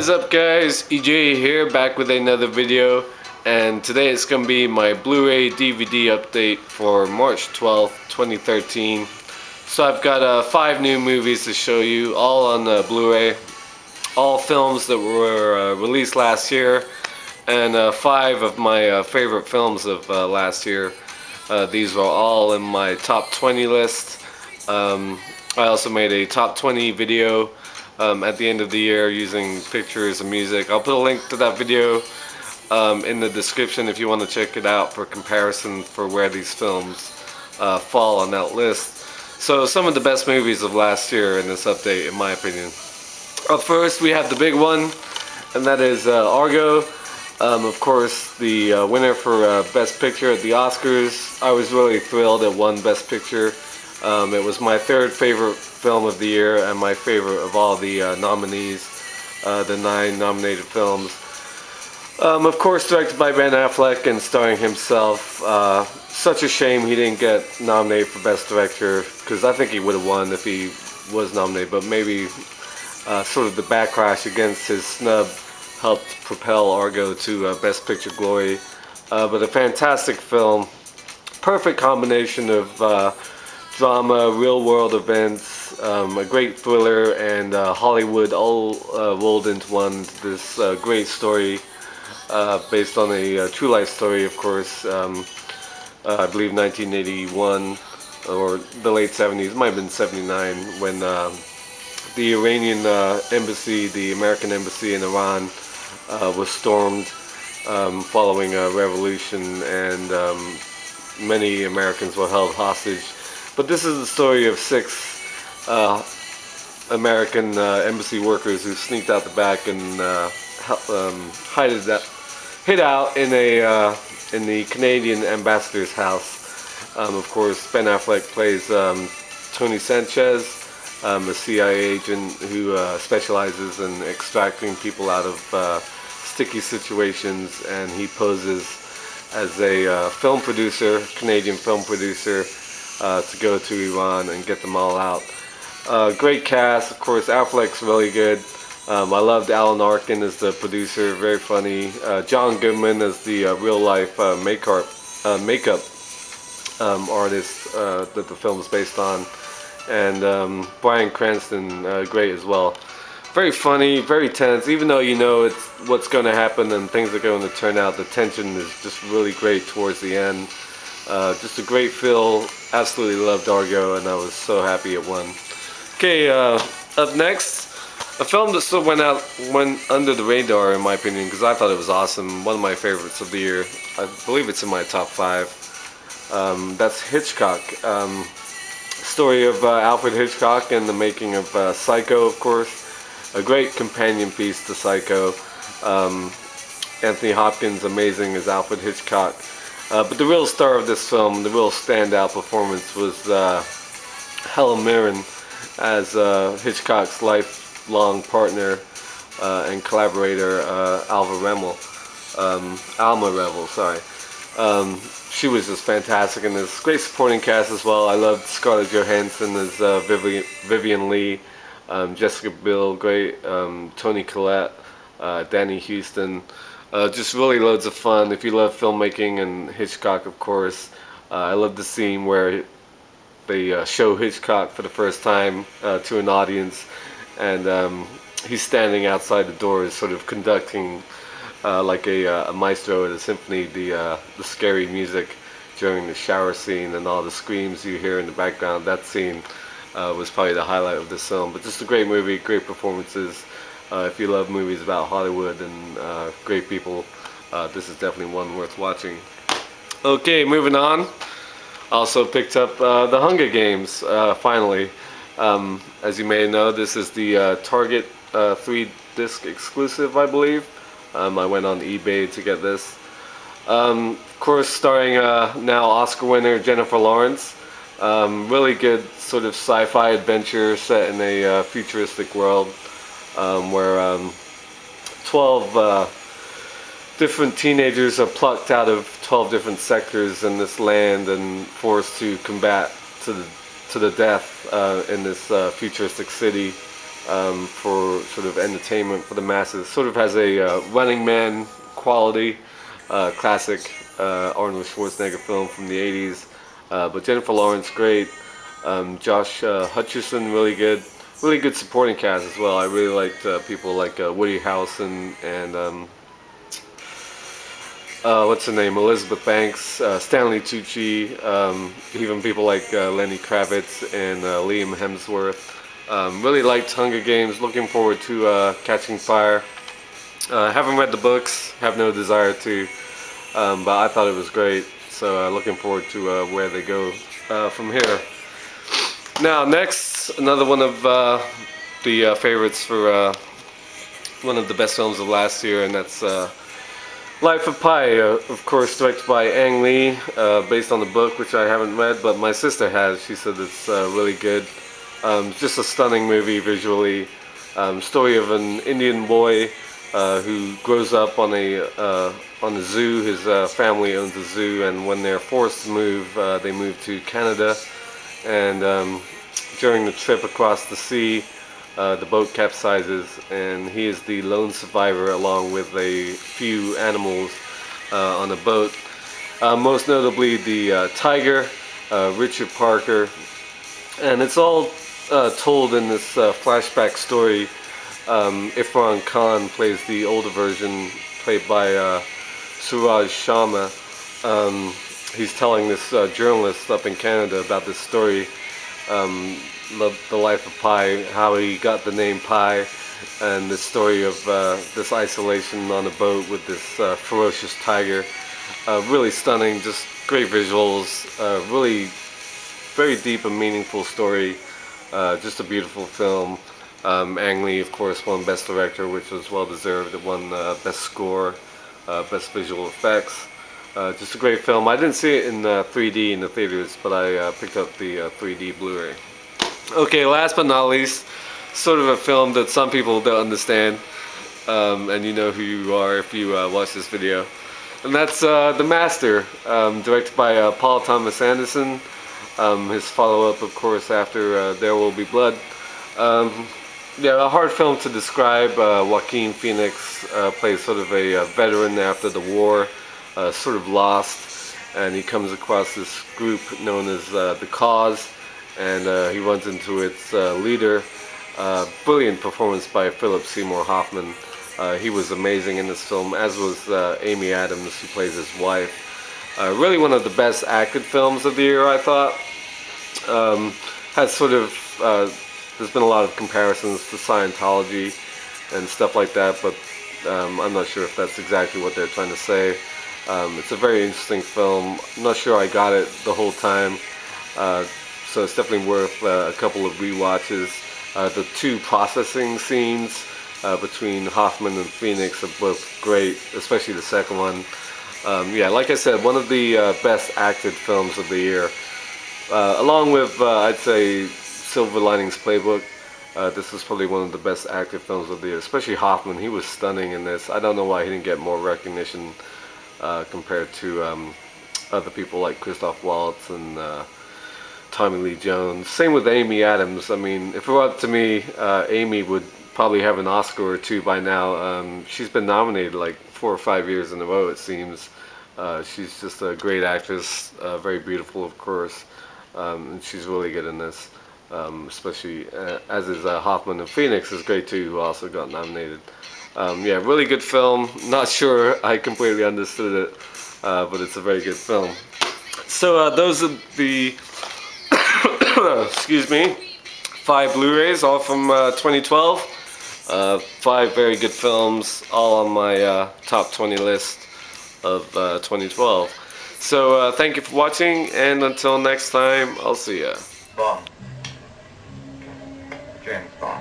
What is up, guys? EJ here, back with another video, and today it's going to be my Blu-ray DVD update for March 12th, 2013. So I've got 5 new movies to show you, all on Blu-ray, all films that were released last year, and 5 of my favorite films of last year. These were all in my top 20 list. I also made a top 20 video at the end of the year using pictures and music. I'll put a link to that video in the description if you want to check it out for comparison for where these films fall on that list. So some of the best movies of last year in this update, in my opinion. Up first we have the big one, and that is Argo. Of course, the winner for Best Picture at the Oscars. I was really thrilled it won Best Picture. It was my 3rd favorite film of the year and my favorite of all the nominees, the 9 nominated films. Of course, directed by Ben Affleck and starring himself. Such a shame he didn't get nominated for Best Director, because I think he would have won if he was nominated, but maybe sort of the backlash against his snub helped propel Argo to Best Picture glory. But a fantastic film, perfect combination of drama, real-world events, a great thriller, and Hollywood all rolled into one. This great story based on a true-life story, of course. I believe 1981 or the late 70s, it might have been 79, when the Iranian embassy, the American embassy in Iran, was stormed following a revolution, and many Americans were held hostage. But this is the story of 6 American embassy workers who sneaked out the back and hid out in the Canadian ambassador's house. Of course, Ben Affleck plays Tony Sanchez, a CIA agent who specializes in extracting people out of sticky situations, and he poses as a film producer, Canadian film producer, to go to Iran and get them all out. Great cast, of course. Affleck's really good. I loved Alan Arkin as the producer, very funny. John Goodman as the real-life makeup artist that the film is based on, and Bryan Cranston, great as well. Very funny, very tense. Even though you know it's what's going to happen and things are going to turn out, the tension is just really great towards the end. Just a great feel. Absolutely loved Argo, and I was so happy it won. Okay, up next, a film that still went under the radar in my opinion, because I thought it was awesome. One of my favorites of the year. I believe it's in my top 5. That's Hitchcock. Story of Alfred Hitchcock and the making of Psycho, of course. A great companion piece to Psycho. Anthony Hopkins, amazing as Alfred Hitchcock. But the real star of this film, the real standout performance, was Helen Mirren as Hitchcock's lifelong partner and collaborator, Alma Revel. She was just fantastic in this. Great supporting cast as well. I loved Scarlett Johansson as Vivian Leigh, Jessica Biel, great, Toni Collette, Danny Houston. Just really loads of fun. If you love filmmaking and Hitchcock, of course, I love the scene where they show Hitchcock for the first time to an audience, and he's standing outside the doors, sort of conducting like a maestro at a symphony, the scary music during the shower scene and all the screams you hear in the background. That scene was probably the highlight of this film. But just a great movie, great performances. If you love movies about Hollywood and great people, this is definitely one worth watching. Okay, moving on. Also picked up The Hunger Games, finally. As you may know, this is the Target 3-disc exclusive, I believe. I went on eBay to get this. Of course, starring now Oscar winner Jennifer Lawrence. Really good sort of sci-fi adventure set in a futuristic world, where 12 different teenagers are plucked out of 12 different sectors in this land and forced to combat to the death in this futuristic city. for sort of entertainment for the masses. Sort of has a Running Man quality, classic Arnold Schwarzenegger film from the 80s. But Jennifer Lawrence, great. Josh Hutcherson, really good supporting cast as well. I really liked people like Woody Harrelson and what's her name, Elizabeth Banks, Stanley Tucci, even people like Lenny Kravitz and Liam Hemsworth. Really liked Hunger Games. Looking forward to Catching Fire. Haven't read the books, have no desire to, but I thought it was great. So looking forward to where they go from here. Now next, another one of the favorites for one of the best films of last year, and that's Life of Pi, of course, directed by Ang Lee, based on the book, which I haven't read, but my sister has. She said it's really good. Just a stunning movie visually. Story of an Indian boy who grows up on a zoo. His family owns a zoo, and when they're forced to move, they move to Canada. And during the trip across the sea, the boat capsizes, and he is the lone survivor along with a few animals on the boat. Most notably the tiger, Richard Parker. And it's all told in this flashback story. Irfan Khan plays the older version, played by Suraj Sharma. He's telling this journalist up in Canada about this story, the life of Pi, how he got the name Pi, and the story of this isolation on a boat with this ferocious tiger. Really stunning, just great visuals, really very deep and meaningful story, just a beautiful film. Ang Lee, of course, won Best Director, which was well deserved. It won Best Score, Best Visual Effects. Just a great film. I didn't see it in 3D in the theaters, but I picked up the 3D Blu-ray. Okay, last but not least, sort of a film that some people don't understand, and you know who you are if you watch this video. And that's The Master, directed by Paul Thomas Anderson. His follow-up, of course, after There Will Be Blood. Yeah, a hard film to describe. Joaquin Phoenix plays sort of a veteran after the war, sort of lost, and he comes across this group known as The Cause, and he runs into its leader. Brilliant performance by Philip Seymour Hoffman. He was amazing in this film, as was Amy Adams, who plays his wife. Really one of the best acted films of the year, I thought. Has sort of, there's been a lot of comparisons to Scientology and stuff like that, but I'm not sure if that's exactly what they're trying to say. It's a very interesting film. I'm not sure I got it the whole time, so it's definitely worth a couple of rewatches. The two processing scenes between Hoffman and Phoenix are both great, especially the second one. Yeah, like I said, one of the best acted films of the year. Along with, I'd say, Silver Linings Playbook. This is probably one of the best acted films of the year, especially Hoffman. He was stunning in this. I don't know why he didn't get more recognition compared to other people like Christoph Waltz and Tommy Lee Jones. Same with Amy Adams. I mean, if it were up to me, Amy would probably have an Oscar or two by now. She's been nominated like 4 or 5 years in a row, it seems. She's just a great actress, very beautiful, of course, and she's really good in this. Especially as is Hoffman, and Phoenix is great too, who also got nominated. Yeah, really good film. Not sure I completely understood it, but it's a very good film. So those are the excuse me, 5 Blu-rays, all from 2012. 5 very good films, all on my top 20 list of 2012. So thank you for watching, and until next time, I'll see ya. Bomb.